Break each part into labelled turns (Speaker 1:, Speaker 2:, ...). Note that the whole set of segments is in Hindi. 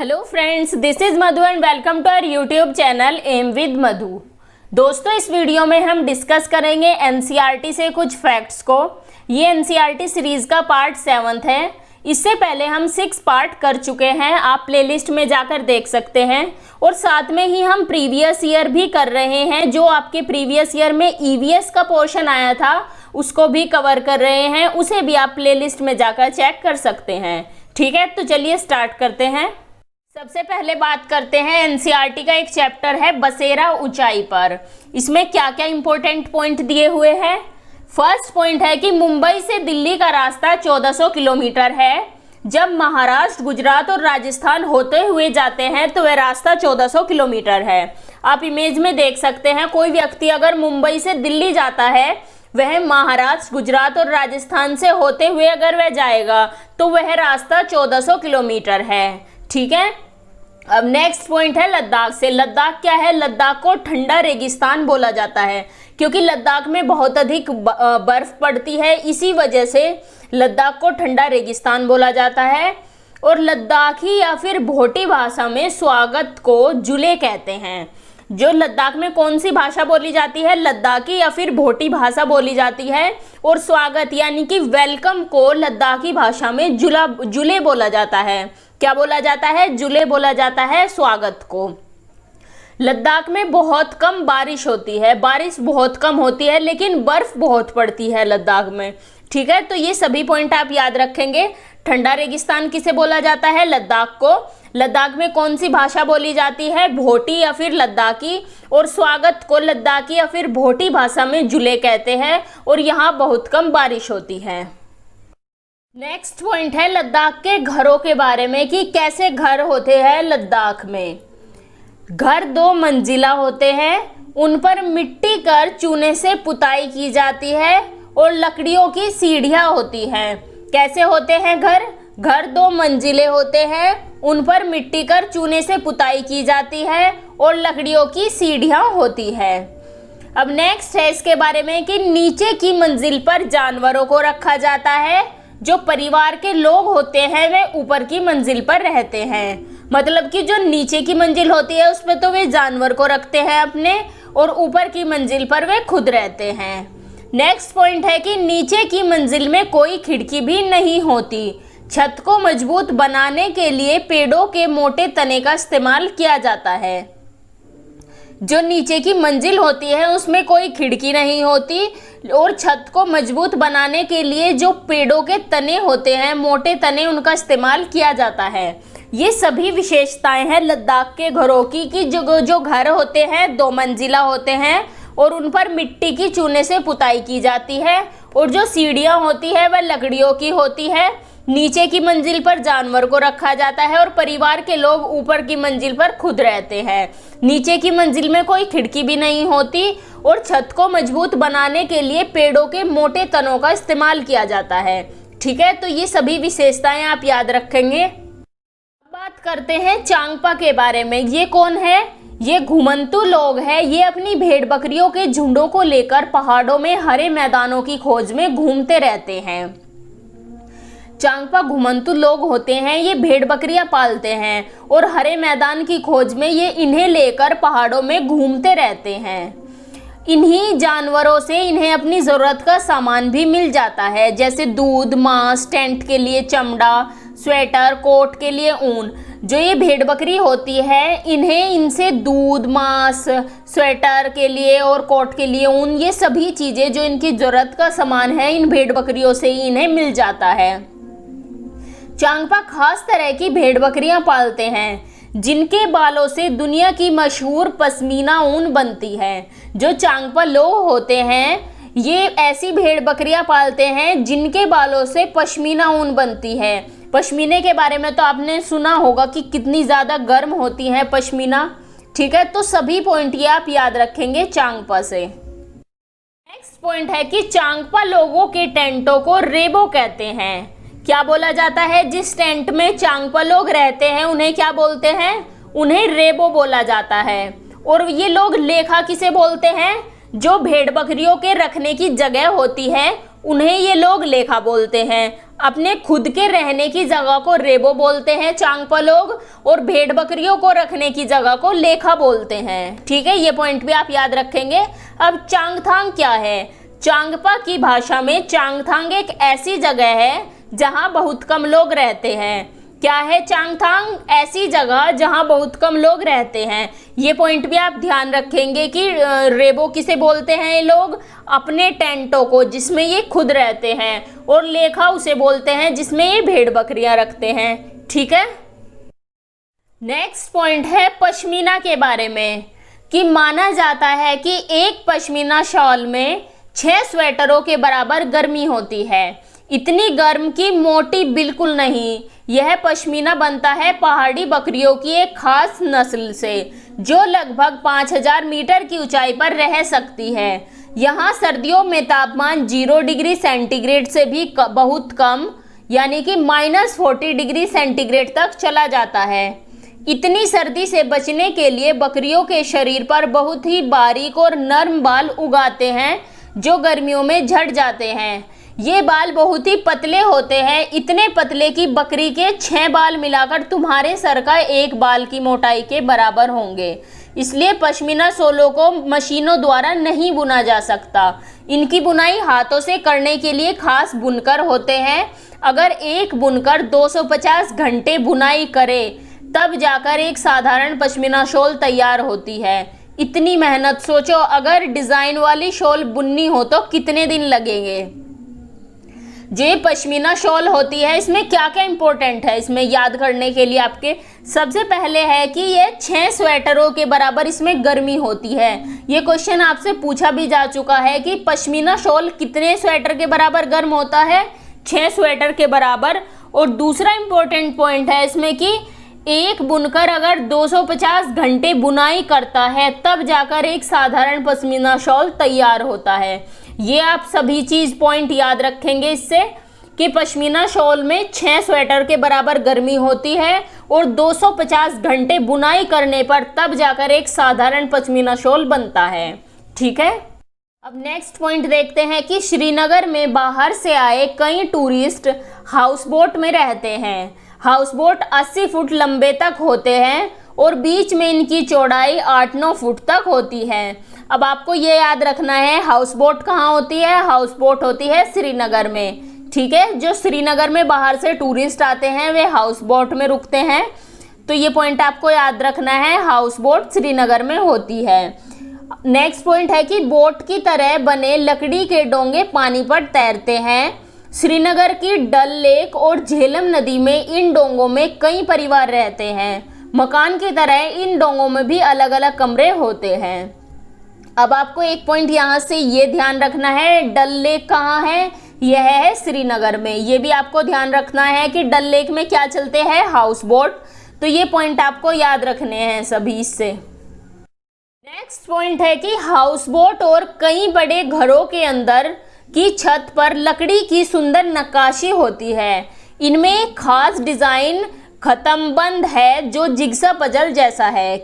Speaker 1: Hello friends, this is Madhu and welcome to our YouTube channel M with Madhu. दोस्तों, इस वीडियो में हम डिस्कस करेंगे एनसीईआरटी से कुछ फैक्ट्स को। ये एनसीईआरटी सीरीज का पार्ट 7 है। इससे पहले हम 6 पार्ट कर चुके हैं, आप प्लेलिस्ट में जाकर देख सकते हैं। और साथ में ही हम प्रीवियस ईयर भी कर रहे हैं, जो आपके प्रीवियस ईयर में ईवीएस का पोर्शन आया था उसको भी कवर कर रहे हैं, उसे भी आप प्लेलिस्ट में जाकर चेक कर सकते हैं। ठीक है, तो चलिए स्टार्ट करते हैं। सबसे पहले बात करते हैं एनसीईआरटी का एक चैप्टर है बसेरा ऊंचाई पर। इसमें क्या क्या इंपॉर्टेंट पॉइंट दिए हुए हैं। फर्स्ट पॉइंट है कि मुंबई से दिल्ली का रास्ता 1400 किलोमीटर है। जब महाराष्ट्र, गुजरात और राजस्थान होते हुए जाते हैं तो वह रास्ता 1400 किलोमीटर है। आप इमेज में देख सकते हैं, कोई व्यक्ति अगर मुंबई से दिल्ली जाता है, वह महाराष्ट्र, गुजरात और राजस्थान से होते हुए अगर वह जाएगा तो वह रास्ता 1400 किलोमीटर है। ठीक है, अब नेक्स्ट पॉइंट है लद्दाख से। लद्दाख क्या है? लद्दाख को ठंडा रेगिस्तान बोला जाता है, क्योंकि लद्दाख में बहुत अधिक बर्फ पड़ती है। इसी वजह से लद्दाख को ठंडा रेगिस्तान बोला जाता है। और लद्दाखी या फिर भोटी भाषा में स्वागत को जुले कहते हैं। जो लद्दाख में कौन सी भाषा बोली जाती है? लद्दाखी या फिर भोटी भाषा बोली जाती है। और स्वागत यानी कि वेलकम को लद्दाखी भाषा में जुले बोला जाता है। क्या बोला जाता है? जुले बोला जाता है स्वागत को। लद्दाख में बहुत कम बारिश होती है, बारिश बहुत कम होती है, लेकिन बर्फ बहुत पड़ती है लद्दाख में। ठीक है, तो ये सभी पॉइंट आप याद रखेंगे। ठंडा रेगिस्तान किसे बोला जाता है? लद्दाख को। लद्दाख में कौन सी भाषा बोली जाती है? भोटी या फिर लद्दाखी। और स्वागत को लद्दाखी या फिर भोटी भाषा में जुले कहते हैं। और यहाँ बहुत कम बारिश होती है। नेक्स्ट पॉइंट है लद्दाख के घरों के बारे में, कि कैसे घर होते हैं लद्दाख में। घर 2 मंजिला होते हैं, उन पर मिट्टी कर चूने से पुताई की जाती है और लकड़ियों की सीढ़ियां होती हैं। कैसे होते हैं घर? घर 2 मंजिले होते हैं, उन पर मिट्टी कर चूने से पुताई की जाती है और लकड़ियों की सीढ़ियां होती है। अब नेक्स्ट है इसके बारे में कि नीचे की मंजिल पर जानवरों को रखा जाता है। जो परिवार के लोग होते हैं वे ऊपर की मंजिल पर रहते हैं। मतलब कि जो नीचे की मंजिल होती है उस पर तो वे जानवर को रखते हैं अपने, और ऊपर की मंजिल पर वे खुद रहते हैं। नेक्स्ट पॉइंट है कि नीचे की मंजिल में कोई खिड़की भी नहीं होती। छत को मजबूत बनाने के लिए पेड़ों के मोटे तने का इस्तेमाल किया जाता है। जो नीचे की मंजिल होती है उसमें कोई खिड़की नहीं होती, और छत को मजबूत बनाने के लिए जो पेड़ों के तने होते हैं, मोटे तने, उनका इस्तेमाल किया जाता है। ये सभी विशेषताएं हैं लद्दाख के घरों की, कि जो घर होते हैं 2 मंजिला होते हैं और उन पर मिट्टी की चूने से पुताई की जाती है। और जो सीढ़ियां होती है वह लकड़ियों की होती है। नीचे की मंजिल पर जानवर को रखा जाता है और परिवार के लोग ऊपर की मंजिल पर खुद रहते हैं। नीचे की मंजिल में कोई खिड़की भी नहीं होती और छत को मजबूत बनाने के लिए पेड़ों के मोटे तनों का इस्तेमाल किया जाता है। ठीक है, तो ये सभी विशेषताएं आप याद रखेंगे। बात करते हैं चांगपा के बारे में। ये कौन है? ये घुमंतू लोग हैं। ये अपनी भेड़ बकरियों के झुंडों को लेकर पहाड़ों में हरे मैदानों की खोज में घूमते रहते हैं। चांगपा घुमंतू लोग होते हैं, ये भेड़ बकरियां पालते हैं और हरे मैदान की खोज में ये इन्हें लेकर पहाड़ों में घूमते रहते हैं। इन्हीं जानवरों से इन्हें अपनी ज़रूरत का सामान भी मिल जाता है, जैसे दूध, मांस, टेंट के लिए चमड़ा, स्वेटर, कोट के लिए ऊन। जो ये भेड़ बकरी होती है इन्हें इनसे दूध, मांस, स्वेटर के लिए और कोट के लिए ऊन, ये सभी चीज़ें जो इनकी ज़रूरत का सामान है इन भेड़ बकरियों से ही इन्हें मिल जाता है। चांगपा खास तरह की भेड़ बकरियां पालते हैं जिनके बालों से दुनिया की मशहूर पश्मीना ऊन बनती है। जो चांगपा लोग होते हैं ये ऐसी भेड़ बकरियां पालते हैं जिनके बालों से पश्मीना ऊन बनती है। पश्मीने के बारे में तो आपने सुना होगा कि कितनी ज़्यादा गर्म होती है पश्मीना। ठीक है, तो सभी पॉइंट ये आप याद रखेंगे चांगपा से। नेक्स्ट पॉइंट है कि चांगपा लोगों के टेंटों को रेबो कहते हैं। क्या बोला जाता है? जिस टेंट में चांगपा लोग रहते हैं उन्हें क्या बोलते हैं? उन्हें रेबो बोला जाता है। और ये लोग लेखा किसे बोलते हैं? जो भेड़ बकरियों के रखने की जगह होती है उन्हें ये लोग लेखा बोलते हैं। अपने खुद के रहने की जगह को रेबो बोलते हैं चांगपा लोग, और भेड़ बकरियों को रखने की जगह को लेखा बोलते हैं। ठीक है, ये पॉइंट भी आप याद रखेंगे। अब चांगथांग क्या है? चांगपा की भाषा में चांगथांग एक ऐसी जगह है जहां बहुत कम लोग रहते हैं। क्या है चांगथांग? ऐसी जगह जहां बहुत कम लोग रहते हैं। ये पॉइंट भी आप ध्यान रखेंगे कि रेबो किसे बोलते हैं ये लोग? अपने टेंटों को जिसमें ये खुद रहते हैं, और लेखा उसे बोलते हैं जिसमें ये भेड़ बकरियां रखते हैं। ठीक है, नेक्स्ट पॉइंट है पश्मीना के बारे में, कि माना जाता है कि एक पश्मीना शॉल में 6 स्वेटरों के बराबर गर्मी होती है। इतनी गर्म कि मोटी बिल्कुल नहीं। यह पश्मीना बनता है पहाड़ी बकरियों की एक खास नस्ल से, जो लगभग 5000 मीटर की ऊंचाई पर रह सकती है। यहाँ सर्दियों में तापमान 0 डिग्री सेंटीग्रेड से भी बहुत कम, यानी कि -40 डिग्री सेंटीग्रेड तक चला जाता है। इतनी सर्दी से बचने के लिए बकरियों के शरीर पर बहुत ही बारीक और नर्म बाल उगाते हैं, जो गर्मियों में झड़ जाते हैं। ये बाल बहुत ही पतले होते हैं, इतने पतले कि बकरी के 6 बाल मिलाकर तुम्हारे सर का एक बाल की मोटाई के बराबर होंगे। इसलिए पश्मीना शॉलों को मशीनों द्वारा नहीं बुना जा सकता। इनकी बुनाई हाथों से करने के लिए खास बुनकर होते हैं। अगर एक बुनकर 250 घंटे बुनाई करे तब जाकर एक साधारण पश्मीना शॉल तैयार होती है। इतनी मेहनत सोचो, अगर डिज़ाइन वाली शॉल बुननी हो तो कितने दिन लगेंगे। जो ये पश्मीना शॉल होती है, इसमें क्या क्या इंपॉर्टेंट है इसमें याद करने के लिए आपके, सबसे पहले है कि ये 6 स्वेटरों के बराबर इसमें गर्मी होती है। ये क्वेश्चन आपसे पूछा भी जा चुका है कि पश्मीना शॉल कितने स्वेटर के बराबर गर्म होता है? 6 स्वेटर के बराबर। और दूसरा इंपॉर्टेंट पॉइंट है इसमें कि एक बुनकर अगर 250 घंटे बुनाई करता है तब जाकर एक साधारण पश्मीना शॉल तैयार होता है। ये आप सभी चीज़ पॉइंट याद रखेंगे इससे, कि पश्मीना शॉल में 6 स्वेटर के बराबर गर्मी होती है और 250 घंटे बुनाई करने पर तब जाकर एक साधारण पश्मीना शॉल बनता है। ठीक है, अब नेक्स्ट पॉइंट देखते हैं कि श्रीनगर में बाहर से आए कई टूरिस्ट हाउस बोट में रहते हैं। हाउस बोट 80 फुट लंबे तक होते हैं और बीच में इनकी चौड़ाई 8-9 फुट तक होती है। अब आपको ये याद रखना है, हाउस बोट कहाँ होती है? हाउस बोट होती है श्रीनगर में। ठीक है, जो श्रीनगर में बाहर से टूरिस्ट आते हैं वे हाउस बोट में रुकते हैं, तो ये पॉइंट आपको याद रखना है, हाउस बोट श्रीनगर में होती है। नेक्स्ट पॉइंट है कि बोट की तरह बने लकड़ी के डोंगे पानी पर तैरते हैं। श्रीनगर की डल लेक और झेलम नदी में इन डोंगों में कई परिवार रहते हैं। मकान की तरह इन डोंगों में भी अलग अलग कमरे होते हैं। अब आपको एक पॉइंट यहाँ से ये ध्यान रखना है, डल लेक कहाँ है? यह है श्रीनगर में। ये भी आपको ध्यान रखना है कि डल लेक में क्या चलते हैं? House boat. तो ये पॉइंट आपको याद रखने हैं सभी इससे। नेक्स्ट पॉइंट है कि हाउस बोट और कई बड़े घरों के अंदर की छत पर लकड़ी की सुंदर नक्काशी होती है। इनमें एक खास डिजाइन खत्मबंद है जो जिग्सा पजल जैसा है।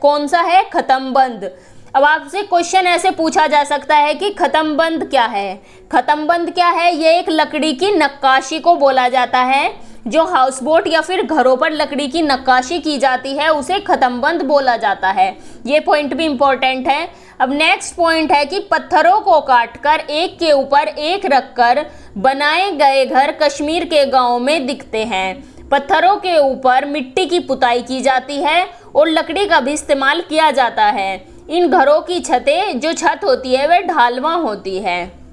Speaker 1: कौन सा है? खत्मबंद। अब आपसे क्वेश्चन ऐसे पूछा जा सकता है कि खत्मबंद क्या है? खत्मबंद क्या है? ये एक लकड़ी की नक्काशी को बोला जाता है। जो हाउस बोट या फिर घरों पर लकड़ी की नक्काशी की जाती है उसे खत्मबंद बोला जाता है। ये पॉइंट भी इम्पोर्टेंट है। अब नेक्स्ट पॉइंट है कि पत्थरों को काटकर एक के ऊपर एक रखकर बनाए गए घर कश्मीर के गांवों में दिखते हैं। पत्थरों के ऊपर मिट्टी की पुताई की जाती है और लकड़ी का भी इस्तेमाल किया जाता है। इन घरों की छतें, जो छत होती है वह ढालवा होती है।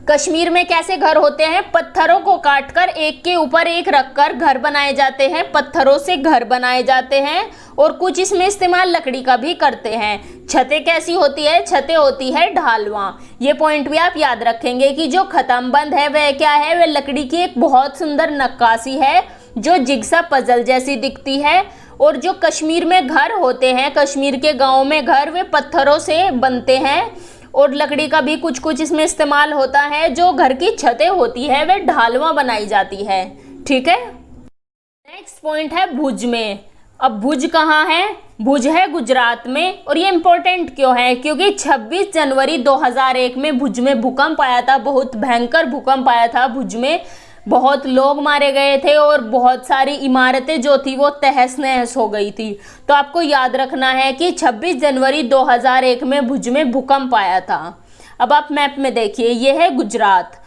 Speaker 1: कश्मीर में कैसे घर होते हैं? पत्थरों को काटकर एक के ऊपर एक रखकर घर बनाए जाते हैं। पत्थरों से घर बनाए जाते हैं और कुछ इसमें इस्तेमाल लकड़ी का भी करते हैं। छतें कैसी होती है? छतें होती है ढालवा। ये पॉइंट भी आप याद रखेंगे कि जो खत्मबंद है वह क्या है? वह लकड़ी की एक बहुत सुंदर नक्काशी है जो जिग्सा पजल जैसी दिखती है। और जो कश्मीर में घर होते हैं, कश्मीर के गाँव में घर, वे पत्थरों से बनते हैं और लकड़ी का भी कुछ कुछ इसमें इस्तेमाल होता है। जो घर की छतें होती है वह ढालवा बनाई जाती है। ठीक है, नेक्स्ट पॉइंट है भुज में। अब भुज कहाँ है? भुज है गुजरात में। और ये इम्पोर्टेंट क्यों है? क्योंकि 26 जनवरी 2001 में भुज में भूकंप आया था। बहुत भयंकर भूकंप आया था भुज में। बहुत लोग मारे गए थे और बहुत सारी इमारतें जो थी वो तहस नहस हो गई थी। तो आपको याद रखना है कि 26 जनवरी 2001 में भुज में भूकंप आया था। अब आप मैप में देखिए, ये है गुजरात।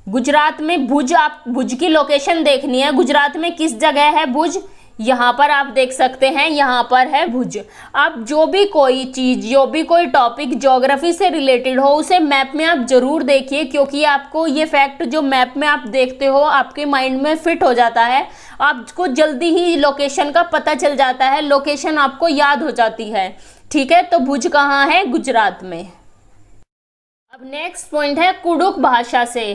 Speaker 1: गुजरात में भुज, आप भुज की लोकेशन देखनी है। गुजरात में किस जगह है भुज, यहाँ पर आप देख सकते हैं, यहाँ पर है भुज। आप जो भी कोई चीज़, जो भी कोई टॉपिक ज्योग्राफी से रिलेटेड हो उसे मैप में आप जरूर देखिए, क्योंकि आपको ये फैक्ट जो मैप में आप देखते हो आपके माइंड में फिट हो जाता है। आपको जल्दी ही लोकेशन का पता चल जाता है, लोकेशन आपको याद हो जाती है। ठीक है, तो भुज कहाँ है, गुजरात में। अब नेक्स्ट पॉइंट है कुडुख भाषा से,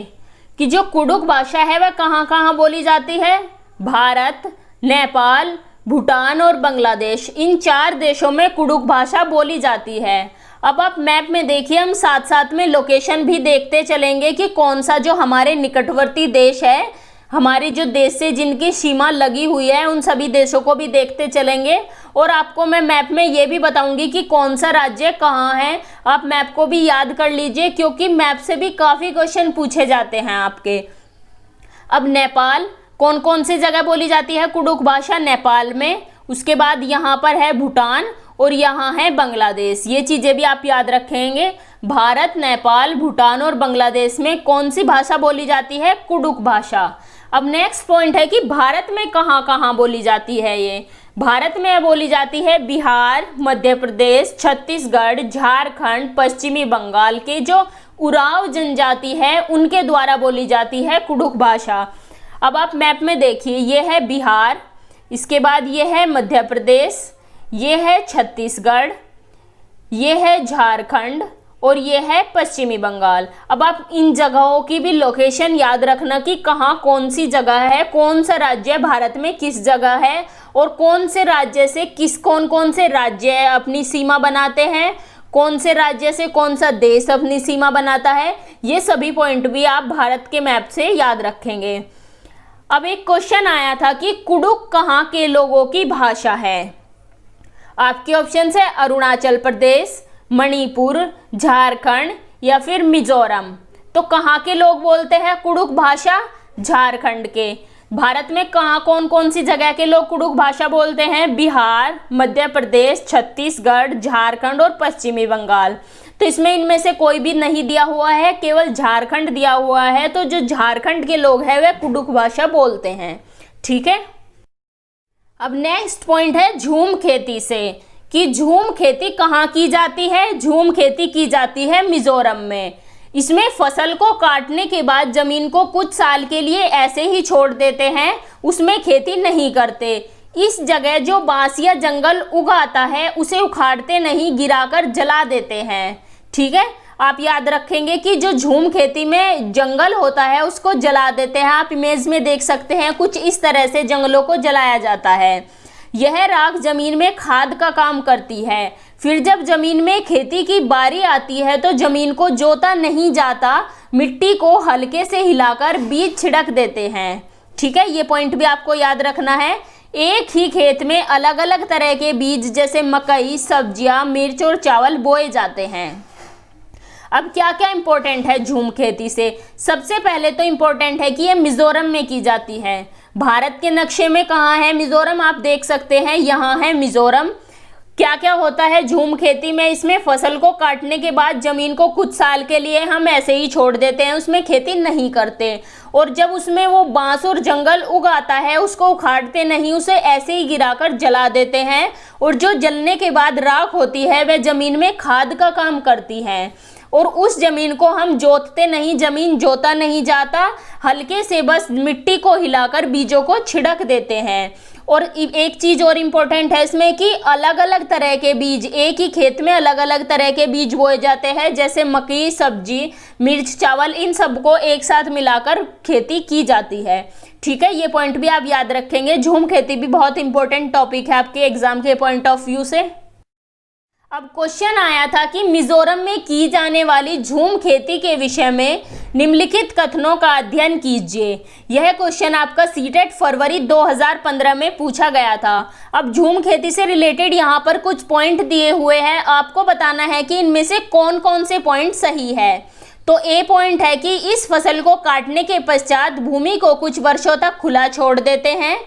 Speaker 1: कि जो कुडुख भाषा है वह कहाँ कहाँ बोली जाती है। भारत, नेपाल, भूटान और बांग्लादेश, इन 4 देशों में कुडुख भाषा बोली जाती है। अब आप मैप में देखिए, हम साथ साथ में लोकेशन भी देखते चलेंगे कि कौन सा जो हमारे निकटवर्ती देश है, हमारे जो देश से जिनकी सीमा लगी हुई है, उन सभी देशों को भी देखते चलेंगे। और आपको मैं मैप में ये भी बताऊंगी कि कौन सा राज्य कहाँ है। आप मैप को भी याद कर लीजिए, क्योंकि मैप से भी काफ़ी क्वेश्चन पूछे जाते हैं आपके। अब नेपाल, कौन कौन सी जगह बोली जाती है कुडुख भाषा, नेपाल में। उसके बाद यहाँ पर है भूटान और यहाँ है बांग्लादेश। ये चीज़ें भी आप याद रखेंगे। भारत, नेपाल, भूटान और बांग्लादेश में कौन सी भाषा बोली जाती है, कुडुख भाषा। अब नेक्स्ट पॉइंट है कि भारत में कहाँ कहाँ बोली जाती है ये। भारत में बोली जाती है बिहार, मध्य प्रदेश, छत्तीसगढ़, झारखंड, पश्चिमी बंगाल के जो उराव जनजाति है उनके द्वारा बोली जाती है कुडुख भाषा। अब आप मैप में देखिए, ये है बिहार, इसके बाद ये है मध्य प्रदेश, ये है छत्तीसगढ़, ये है झारखंड और ये है पश्चिमी बंगाल। अब आप इन जगहों की भी लोकेशन याद रखना कि कहाँ कौन सी जगह है, कौन सा राज्य भारत में किस जगह है और कौन से राज्य से कौन से राज्य अपनी सीमा बनाते हैं, कौन से राज्य से कौन सा देश अपनी सीमा बनाता है। ये सभी पॉइंट भी आप भारत के मैप से याद रखेंगे। अब एक क्वेश्चन आया था कि कुडुख कहाँ के लोगों की भाषा है। आपके ऑप्शन है अरुणाचल प्रदेश, मणिपुर, झारखंड या फिर मिजोरम। तो कहाँ के लोग बोलते हैं कुडुख भाषा, झारखंड के। भारत में कहाँ कौन कौन सी जगह के लोग कुडुख भाषा बोलते हैं, बिहार, मध्य प्रदेश, छत्तीसगढ़, झारखंड और पश्चिमी बंगाल। तो इसमें इनमें से कोई भी नहीं दिया हुआ है, केवल झारखंड दिया हुआ है। तो जो झारखंड के लोग हैं वे कुडुख भाषा बोलते हैं। ठीक है, अब नेक्स्ट पॉइंट है झूम खेती से, कि झूम खेती कहाँ की जाती है। झूम खेती की जाती है मिजोरम में। इसमें फसल को काटने के बाद जमीन को कुछ साल के लिए ऐसे ही छोड़ देते हैं, उसमें खेती नहीं करते। इस जगह जो बांस या जंगल उगाता है उसे उखाड़ते नहीं, गिराकर जला देते हैं। ठीक है, आप याद रखेंगे कि जो झूम खेती में जंगल होता है उसको जला देते हैं। आप इमेज में देख सकते हैं, कुछ इस तरह से जंगलों को जलाया जाता है। यह राख जमीन में खाद का काम करती है। फिर जब जमीन में खेती की बारी आती है तो जमीन को जोता नहीं जाता, मिट्टी को हल्के से हिलाकर बीज छिड़क देते हैं। ठीक है, ये पॉइंट भी आपको याद रखना है। एक ही खेत में अलग अलग तरह के बीज जैसे मकई, सब्जियां, मिर्च और चावल बोए जाते हैं। अब क्या क्या इंपॉर्टेंट है झूम खेती से। सबसे पहले तो इंपॉर्टेंट है कि ये मिजोरम में की जाती है। भारत के नक्शे में कहाँ है मिजोरम, आप देख सकते हैं, यहाँ है मिजोरम। क्या क्या होता है झूम खेती में, इसमें फसल को काटने के बाद जमीन को कुछ साल के लिए हम ऐसे ही छोड़ देते हैं, उसमें खेती नहीं करते। और जब उसमें वो बांस और जंगल उगाता है उसको उखाड़ते नहीं, उसे ऐसे ही गिराकर जला देते हैं। और जो जलने के बाद राख होती है वह जमीन में खाद का काम करती है। और उस जमीन को हम जोतते नहीं, जमीन जोता नहीं जाता, हल्के से बस मिट्टी को हिलाकर बीजों को छिड़क देते हैं। और एक चीज़ और इम्पोर्टेंट है इसमें कि अलग अलग तरह के बीज, एक ही खेत में अलग अलग तरह के बीज बोए जाते हैं, जैसे मकई, सब्जी, मिर्च, चावल, इन सबको एक साथ मिलाकर खेती की जाती है। ठीक है, ये पॉइंट भी आप याद रखेंगे। झूम खेती भी बहुत इंपॉर्टेंट टॉपिक है आपके एग्जाम के पॉइंट ऑफ व्यू से। अब क्वेश्चन आया था कि मिजोरम में की जाने वाली झूम खेती के विषय में निम्नलिखित कथनों का अध्ययन कीजिए। यह क्वेश्चन आपका सीटेट फरवरी 2015 में पूछा गया था। अब झूम खेती से रिलेटेड यहाँ पर कुछ पॉइंट दिए हुए हैं, आपको बताना है कि इनमें से कौन कौन से पॉइंट सही है। तो ए पॉइंट है कि इस फसल को काटने के पश्चात भूमि को कुछ वर्षों तक खुला छोड़ देते हैं।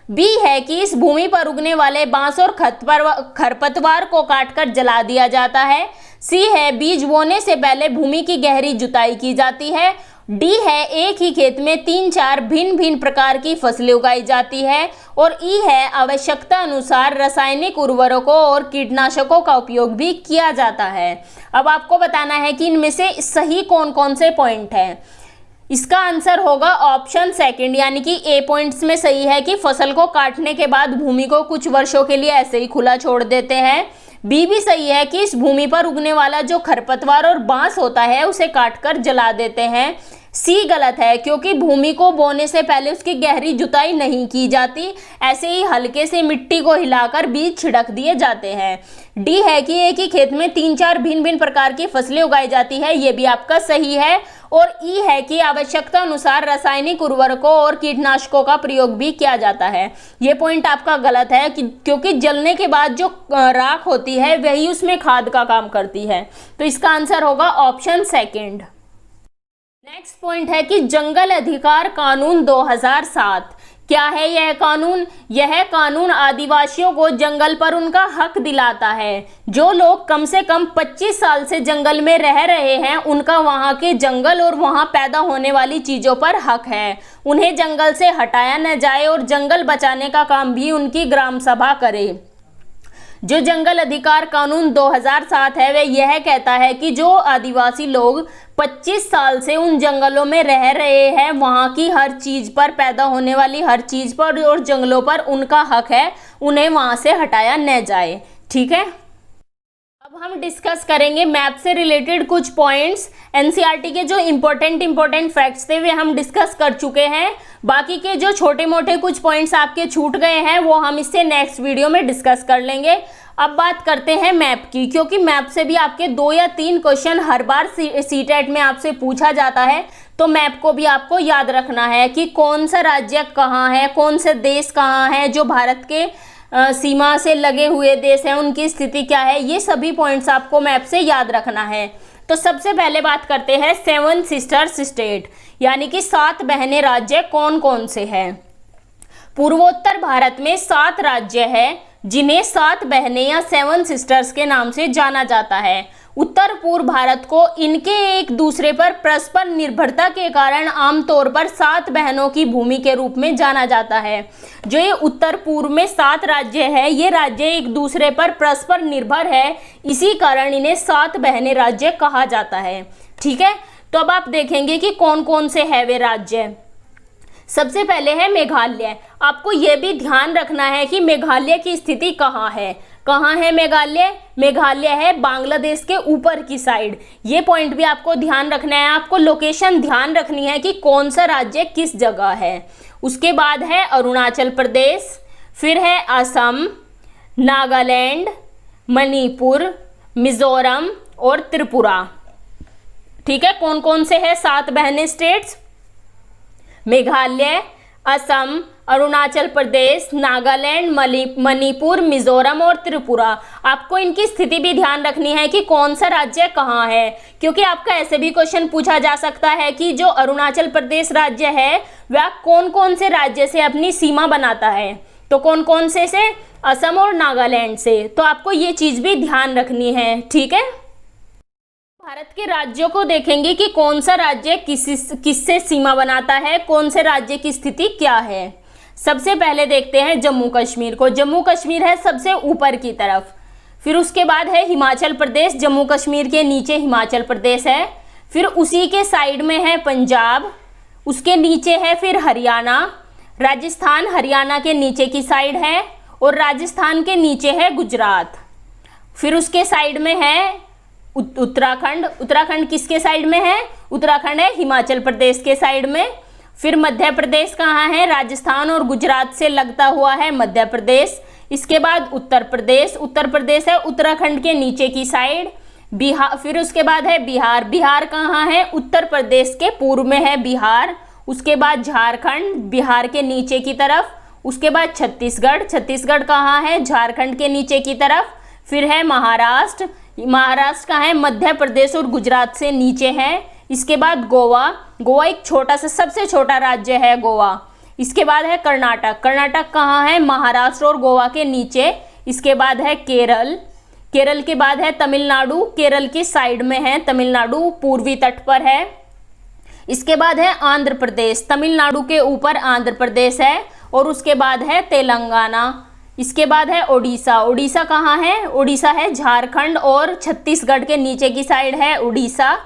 Speaker 1: बी है कि इस भूमि पर उगने वाले बांस और खरपतवार को काटकर जला दिया जाता है। सी है बीज बोने से पहले भूमि की गहरी जुताई की जाती है। डी है एक ही खेत में 3-4 भिन्न भिन्न प्रकार की फसलें उगाई जाती है। और ई है आवश्यकता अनुसार रासायनिक उर्वरकों और कीटनाशकों का उपयोग भी किया जाता है। अब आपको बताना है कि इनमें से सही कौन कौन से पॉइंट हैं। इसका आंसर होगा ऑप्शन सेकंड, यानी कि ए पॉइंट्स में सही है कि फसल को काटने के बाद भूमि को कुछ वर्षों के लिए ऐसे ही खुला छोड़ देते हैं। बी भी सही है कि इस भूमि पर उगने वाला जो खरपतवार और बांस होता है उसे काटकर जला देते हैं। सी गलत है, क्योंकि भूमि को बोने से पहले उसकी गहरी जुताई नहीं की जाती, ऐसे ही हल्के से मिट्टी को हिलाकर बीज छिड़क दिए जाते हैं। डी है कि एक ही खेत में 3-4 भिन्न भिन्न प्रकार की फसलें उगाई जाती है, ये भी आपका सही है। और ई है कि आवश्यकता अनुसार रासायनिक उर्वरकों और कीटनाशकों का प्रयोग भी किया जाता है। ये पॉइंट आपका गलत है क्योंकि जलने के बाद जो राख होती है वही उसमें खाद का काम करती है। तो इसका आंसर होगा ऑप्शन सेकंड। नेक्स्ट पॉइंट है कि जंगल अधिकार कानून 2007 क्या है यह कानून? यह कानून आदिवासियों को जंगल पर उनका हक दिलाता है। जो लोग कम से कम 25 साल से जंगल में रह रहे हैं उनका वहां के जंगल और वहां पैदा होने वाली चीजों पर हक है। उन्हें जंगल से हटाया न जाए और जंगल बचाने का काम भी उनकी ग्राम सभा करे। जो जंगल अधिकार कानून 2007 है वह यह कहता है कि जो आदिवासी लोग 25 साल से उन जंगलों में रह रहे हैं वहाँ की हर चीज पर, पैदा होने वाली हर चीज पर और जंगलों पर उनका हक है, उन्हें वहाँ से हटाया न जाए। ठीक है, अब हम डिस्कस करेंगे मैप से रिलेटेड कुछ पॉइंट्स। एनसीईआरटी के जो इम्पोर्टेंट फैक्ट्स थे वे हम डिस्कस कर चुके हैं। बाकी के जो छोटे मोटे कुछ पॉइंट्स आपके छूट गए हैं वो हम इससे नेक्स्ट वीडियो में डिस्कस कर लेंगे। अब बात करते हैं मैप की, क्योंकि मैप से भी आपके 2 या 3 क्वेश्चन हर बार सीटेट में आपसे पूछा जाता है। तो मैप को भी आपको याद रखना है कि कौन सा राज्य कहाँ है, कौन से देश कहाँ है, जो भारत के सीमा से लगे हुए देश हैं उनकी स्थिति क्या है, ये सभी पॉइंट्स आपको मैप से याद रखना है। तो सबसे पहले बात करते हैं 7 सिस्टर्स स्टेट, यानी कि 7 बहनें राज्य कौन कौन से हैं। पूर्वोत्तर भारत में 7 राज्य हैं जिन्हें 7 बहनें या 7 सिस्टर्स के नाम से जाना जाता है। उत्तर पूर्व भारत को इनके एक दूसरे पर परस्पर निर्भरता के कारण आमतौर पर 7 बहनों की भूमि के रूप में जाना जाता है। जो ये उत्तर पूर्व में 7 राज्य है, ये राज्य एक दूसरे पर परस्पर निर्भर है, इसी कारण इन्हें 7 बहनें राज्य कहा जाता है। ठीक है, तो अब आप देखेंगे कि कौन कौन से है वे राज्य। सबसे पहले है मेघालय। आपको यह भी ध्यान रखना है कि मेघालय की स्थिति कहाँ है। कहाँ है मेघालय? मेघालय है बांग्लादेश के ऊपर की साइड। ये पॉइंट भी आपको ध्यान रखना है, आपको लोकेशन ध्यान रखनी है कि कौन सा राज्य किस जगह है। उसके बाद है अरुणाचल प्रदेश, फिर है असम, नागालैंड, मणिपुर, मिजोरम और त्रिपुरा। ठीक है, कौन कौन से है 7 बहनें स्टेट्स? मेघालय, असम, अरुणाचल प्रदेश, नागालैंड, मणिपुर, मिजोरम और त्रिपुरा। आपको इनकी स्थिति भी ध्यान रखनी है कि कौन सा राज्य कहाँ है, क्योंकि आपका ऐसे भी क्वेश्चन पूछा जा सकता है कि जो अरुणाचल प्रदेश राज्य है वह कौन कौन से राज्य से अपनी सीमा बनाता है। तो कौन कौन से असम और नागालैंड से। तो आपको ये चीज़ भी ध्यान रखनी है। ठीक है, भारत के राज्यों को देखेंगे कि कौन सा राज्य किससे सीमा बनाता है, कौन से राज्य की स्थिति क्या है। सबसे पहले देखते हैं जम्मू कश्मीर को। जम्मू कश्मीर है सबसे ऊपर की तरफ, फिर उसके बाद है हिमाचल प्रदेश, जम्मू कश्मीर के नीचे हिमाचल प्रदेश है, फिर उसी के साइड में है पंजाब, उसके नीचे है फिर हरियाणा, राजस्थान हरियाणा के नीचे की साइड है, और राजस्थान के नीचे है गुजरात, फिर उसके साइड में है उत्तराखंड। उत्तराखंड किसके साइड में है? उत्तराखंड है हिमाचल प्रदेश के साइड में। फिर मध्य प्रदेश कहाँ है? राजस्थान और गुजरात से लगता हुआ है मध्य प्रदेश। इसके बाद उत्तर प्रदेश, उत्तर प्रदेश है उत्तराखंड के नीचे की साइड। बिहार, फिर उसके बाद है बिहार। बिहार कहाँ है? उत्तर प्रदेश के पूर्व में है बिहार। उसके बाद झारखंड, बिहार के नीचे की तरफ। उसके बाद छत्तीसगढ़, छत्तीसगढ़ कहाँ है? झारखंड के नीचे की तरफ। फिर है महाराष्ट्र, महाराष्ट्र कहाँ है? मध्य प्रदेश और गुजरात से नीचे है। इसके बाद गोवा, गोवा एक छोटा सा सबसे छोटा राज्य है गोवा। इसके बाद है कर्नाटक, कर्नाटक कहाँ है, महाराष्ट्र और गोवा के नीचे। इसके बाद है केरल, केरल के बाद है तमिलनाडु, केरल की साइड में है तमिलनाडु, पूर्वी तट पर है। इसके बाद है आंध्र प्रदेश, तमिलनाडु के ऊपर आंध्र प्रदेश है। और उसके बाद है तेलंगाना। इसके बाद है उड़ीसा, उड़ीसा कहाँ है, उड़ीसा है झारखंड और छत्तीसगढ़ के नीचे की साइड है उड़ीसा।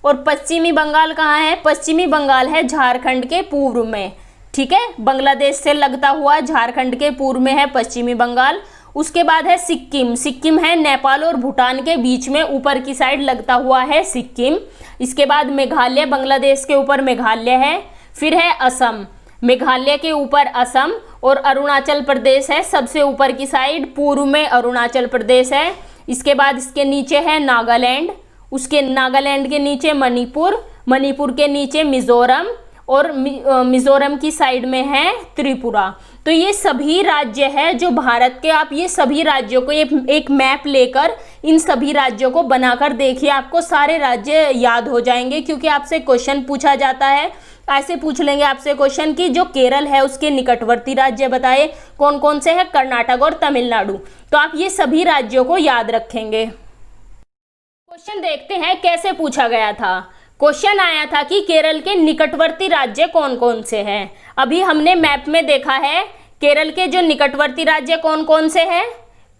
Speaker 1: और पश्चिमी बंगाल कहाँ है, पश्चिमी बंगाल है झारखंड के पूर्व में, ठीक है, बांग्लादेश से लगता हुआ झारखंड के पूर्व में है पश्चिमी बंगाल। उसके बाद है सिक्किम, सिक्किम है नेपाल और भूटान के बीच में ऊपर की साइड लगता हुआ है सिक्किम। इसके बाद मेघालय, बांग्लादेश के ऊपर मेघालय है। फिर है असम, मेघालय के ऊपर असम। और अरुणाचल प्रदेश है सबसे ऊपर की साइड, पूर्व में अरुणाचल प्रदेश है। इसके बाद इसके नीचे है नागालैंड, उसके नागालैंड के नीचे मणिपुर, मणिपुर के नीचे मिजोरम और मिजोरम की साइड में है त्रिपुरा। तो ये सभी राज्य है जो भारत के, आप ये सभी राज्यों को एक मैप लेकर इन सभी राज्यों को बनाकर देखिए, आपको सारे राज्य याद हो जाएंगे। क्योंकि आपसे क्वेश्चन पूछा जाता है, ऐसे पूछ लेंगे आपसे क्वेश्चन कि जो केरल है उसके निकटवर्ती राज्य बताए कौन कौन से हैं, कर्नाटक और तमिलनाडु। तो आप ये सभी राज्यों को याद रखेंगे। क्वेश्चन देखते हैं कैसे पूछा गया था। क्वेश्चन आया था कि केरल के निकटवर्ती राज्य कौन कौन से हैं। अभी हमने मैप में देखा है केरल के जो निकटवर्ती राज्य कौन कौन से हैं,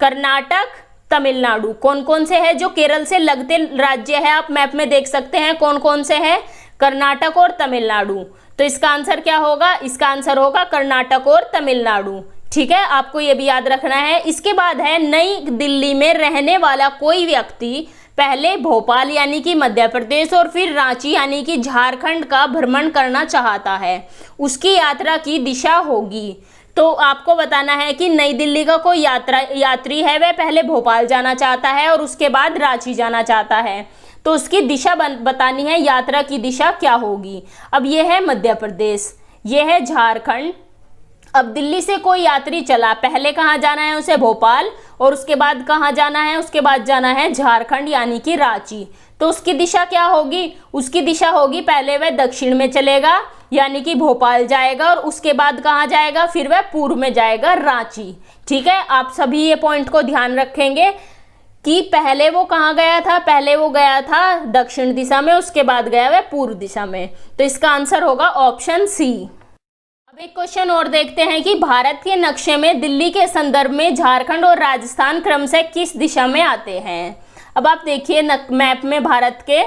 Speaker 1: कर्नाटक, तमिलनाडु। कौन कौन से हैं जो केरल से लगते राज्य है, आप मैप में देख सकते हैं कौन कौन से हैं, कर्नाटक और तमिलनाडु। तो इसका आंसर क्या होगा, इसका आंसर होगा कर्नाटक और तमिलनाडु, ठीक है, आपको ये भी याद रखना है। इसके बाद है नई दिल्ली में रहने वाला कोई व्यक्ति पहले भोपाल यानी कि मध्य प्रदेश और फिर रांची यानी कि झारखंड का भ्रमण करना चाहता है, उसकी यात्रा की दिशा होगी। तो आपको बताना है कि नई दिल्ली का कोई यात्री है, वह पहले भोपाल जाना चाहता है और उसके बाद रांची जाना चाहता है, तो उसकी दिशा बतानी है, यात्रा की दिशा क्या होगी। अब यह है मध्य प्रदेश, यह है झारखंड। अब दिल्ली से कोई यात्री चला, पहले कहाँ जाना है उसे, भोपाल, और उसके बाद कहाँ जाना है, उसके बाद जाना है झारखंड यानी कि रांची। तो उसकी दिशा क्या होगी, उसकी दिशा होगी पहले वह दक्षिण में चलेगा यानी कि भोपाल जाएगा और उसके बाद कहाँ जाएगा, फिर वह पूर्व में जाएगा, रांची, ठीक है। आप सभी ये पॉइंट को ध्यान रखेंगे कि पहले वो कहाँ गया था, पहले वो गया था दक्षिण दिशा में, उसके बाद गया वह पूर्व दिशा में। तो इसका आंसर होगा ऑप्शन सी। अब एक क्वेश्चन और देखते हैं कि भारत के नक्शे में दिल्ली के संदर्भ में झारखंड और राजस्थान क्रमशः किस दिशा में आते हैं। अब आप देखिए मैप में भारत के,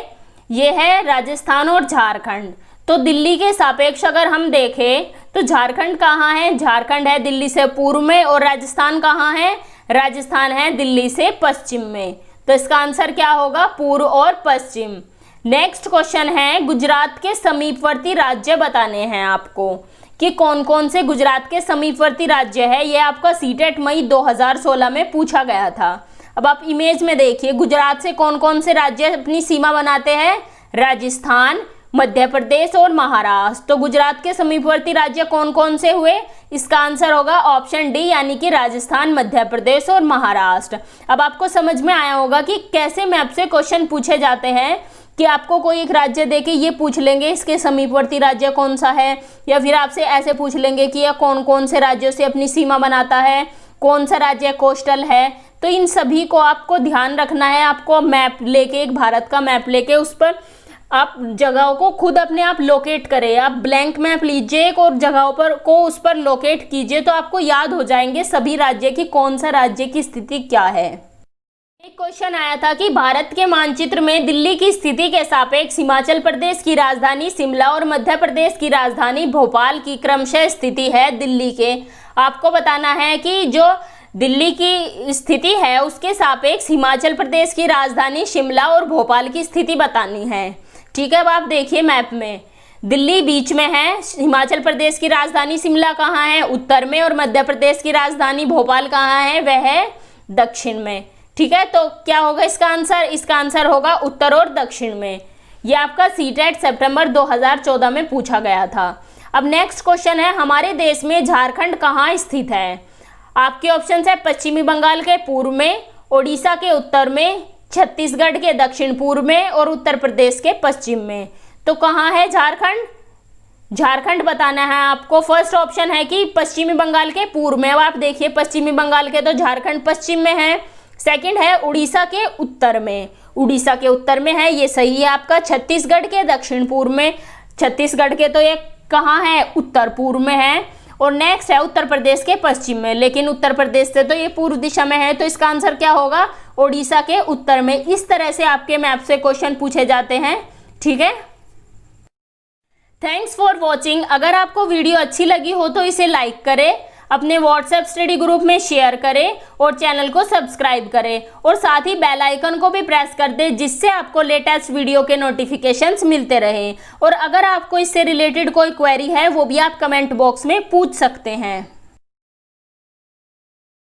Speaker 1: ये है राजस्थान और झारखंड। तो दिल्ली के सापेक्ष अगर हम देखें तो झारखंड कहाँ है, झारखंड है दिल्ली से पूर्व में, और राजस्थान कहाँ है, राजस्थान है दिल्ली से पश्चिम में। तो इसका आंसर क्या होगा, पूर्व और पश्चिम। नेक्स्ट क्वेश्चन है, गुजरात के समीपवर्ती राज्य बताने हैं आपको कि कौन कौन से गुजरात के समीपवर्ती राज्य है। ये आपका सीटेट मई 2016 में पूछा गया था। अब आप इमेज में देखिए, गुजरात से कौन कौन से राज्य अपनी सीमा बनाते हैं, राजस्थान, मध्य प्रदेश और महाराष्ट्र। तो गुजरात के समीपवर्ती राज्य कौन कौन से हुए, इसका आंसर होगा ऑप्शन डी यानी कि राजस्थान, मध्य प्रदेश और महाराष्ट्र। अब आपको समझ में आया होगा कि कैसे मैप से क्वेश्चन पूछे जाते हैं कि आपको कोई एक राज्य देके ये पूछ लेंगे इसके समीपवर्ती राज्य कौन सा है, या फिर आपसे ऐसे पूछ लेंगे कि यह कौन कौन से राज्यों से अपनी सीमा बनाता है, कौन सा राज्य कोस्टल है। तो इन सभी को आपको ध्यान रखना है। आपको मैप लेके, एक भारत का मैप लेके उस पर आप जगहों को खुद अपने आप लोकेट करें। आप ब्लैंक मैप लीजिए और जगहों पर को उस पर लोकेट कीजिए, तो आपको याद हो जाएंगे सभी राज्य की कौन सा राज्य की स्थिति क्या है। एक क्वेश्चन आया था कि भारत के मानचित्र में दिल्ली की स्थिति के सापेक्ष हिमाचल प्रदेश की राजधानी शिमला और मध्य प्रदेश की राजधानी भोपाल की क्रमशः स्थिति है दिल्ली के। आपको बताना है कि जो दिल्ली की स्थिति है उसके सापेक्ष हिमाचल प्रदेश की राजधानी शिमला और भोपाल की स्थिति बतानी है, ठीक है। अब आप देखिए मैप में, दिल्ली बीच में है, हिमाचल प्रदेश की राजधानी शिमला कहाँ है, उत्तर में, और मध्य प्रदेश की राजधानी भोपाल कहाँ है, वह है दक्षिण में, ठीक है। तो क्या होगा इसका आंसर, इसका आंसर होगा उत्तर और दक्षिण में। यह आपका सीटेट सितंबर 2014 में पूछा गया था। अब नेक्स्ट क्वेश्चन है, हमारे देश में झारखंड कहाँ स्थित है। आपके ऑप्शन है पश्चिमी बंगाल के पूर्व में, ओडिशा के उत्तर में, छत्तीसगढ़ के दक्षिण पूर्व में और उत्तर प्रदेश के पश्चिम में। तो कहाँ है झारखंड? झारखंड बताना है आपको। फर्स्ट ऑप्शन है कि पश्चिमी बंगाल के पूर्व में। अब आप देखिए पश्चिमी बंगाल के तो झारखंड पश्चिम में है। सेकंड है उड़ीसा के उत्तर में। उड़ीसा के उत्तर में है, ये सही है आपका। छत्तीसगढ़ के दक्षिण पूर्व में। छत्तीसगढ़ के तो ये कहाँ है? उत्तर पूर्व में है। और नेक्स्ट है उत्तर प्रदेश के पश्चिम में, लेकिन उत्तर प्रदेश से तो ये पूर्व दिशा में है, तो इसका आंसर क्या होगा? उड़ीसा के उत्तर में। इस तरह से आपके मैप से क्वेश्चन पूछे जाते हैं, ठीक है। Thanks for watching. अगर आपको वीडियो अच्छी लगी हो तो इसे लाइक करें, अपने व्हाट्सएप स्टडी ग्रुप में शेयर करें और चैनल को सब्सक्राइब करें और साथ ही बेल आइकन को भी प्रेस कर दें, जिससे आपको लेटेस्ट वीडियो के नोटिफिकेशंस मिलते रहें। और अगर आपको इससे रिलेटेड कोई क्वेरी है वो भी आप कमेंट बॉक्स में पूछ सकते हैं।